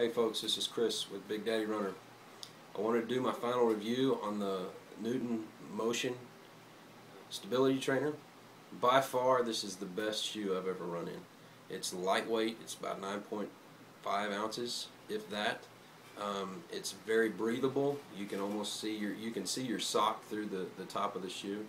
Hey folks, this is Chris with Big Daddy Runner. I wanted to do my final review on the Newton Motion Stability Trainer. By far, this is the best shoe I've ever run in. It's lightweight. It's about 9.5 ounces, if that. It's very breathable. You can almost see your sock through the top of the shoe.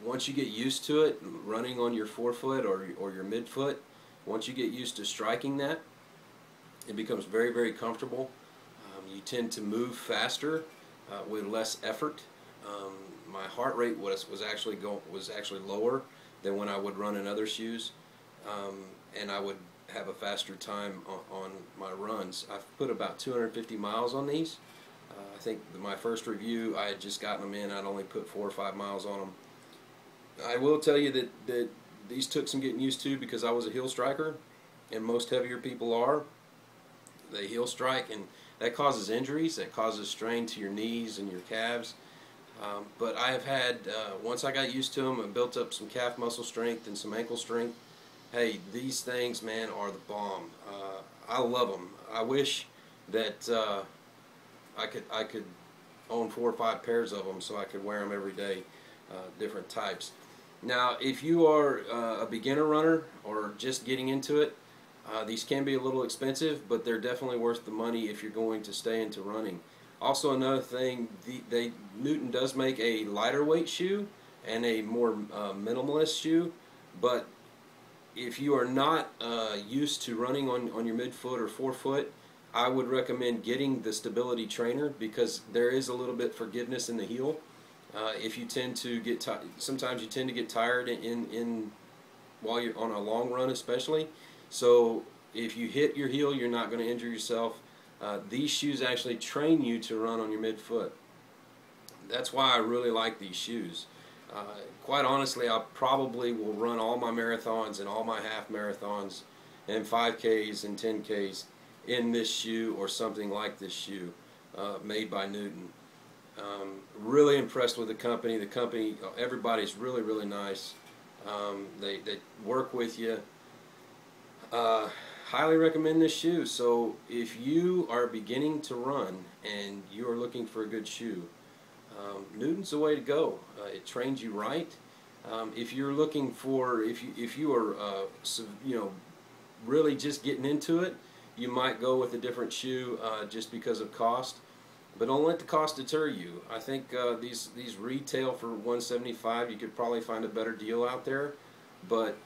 Once you get used to it, running on your forefoot or your midfoot, once you get used to striking that, it becomes very, very comfortable. You tend to move faster with less effort. My heart rate was actually lower than when I would run in other shoes, and I would have a faster time on my runs. I've put about 250 miles on these. I think my first review, I had just gotten them in. I'd only put 4 or 5 miles on them. I will tell you that these took some getting used to because I was a heel striker, and most heavier people are. They heel strike, and that causes injuries. That causes strain to your knees and your calves. But I have had, once I got used to them and built up some calf muscle strength and some ankle strength, hey, these things, man, are the bomb. I love them. I wish that I could own 4 or 5 pairs of them so I could wear them every day, different types. Now, if you are a beginner runner or just getting into it, these can be a little expensive, but they're definitely worth the money if you're going to stay into running. Also, another thing, Newton does make a lighter weight shoe and a more minimalist shoe, but if you are not used to running on your midfoot or forefoot, I would recommend getting the Stability Trainer because there is a little bit forgiveness in the heel. If you tend to get sometimes you tend to get tired while you're on a long run, especially. So if you hit your heel, you're not going to injure yourself. These shoes actually train you to run on your midfoot. That's why I really like these shoes. Quite honestly, I probably will run all my marathons and all my half marathons and 5Ks and 10Ks in this shoe or something like this shoe made by Newton. Really impressed with the company. The company, everybody's really, really nice. They work with you. Highly recommend this shoe. So if you are beginning to run and you are looking for a good shoe, Newton's the way to go. It trains you right. If you're looking for, if you are really just getting into it, you might go with a different shoe just because of cost. But don't let the cost deter you. I think these retail for $175. You could probably find a better deal out there. But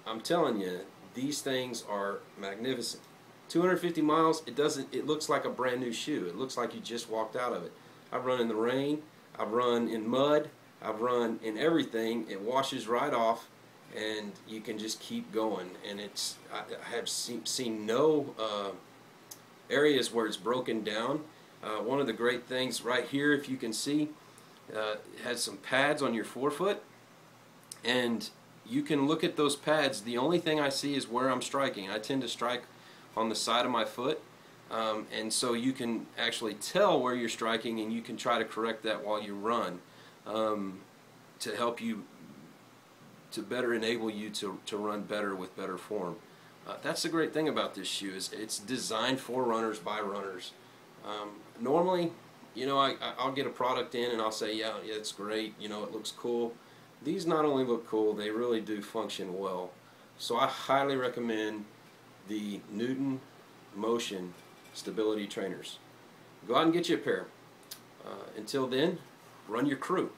I'm telling you, these things are magnificent. 250 miles. It looks like a brand new shoe. It looks like you just walked out of it. I've run in the rain. I've run in mud. I've run in everything. It washes right off, and you can just keep going. And I have seen no areas where it's broken down. One of the great things right here, if you can see, it has some pads on your forefoot, and you can look at those pads. The only thing I see is where I'm striking. I tend to strike on the side of my foot, and so you can actually tell where you're striking, and you can try to correct that while you run to help you, to better enable you to run better with better form. That's the great thing about this shoe, is it's designed for runners by runners. Normally, I'll get a product in and I'll say, yeah, it's great, it looks cool. These not only look cool, they really do function well. So I highly recommend the Newton Motion Stability Trainers. Go out and get you a pair. Until then, run your crew.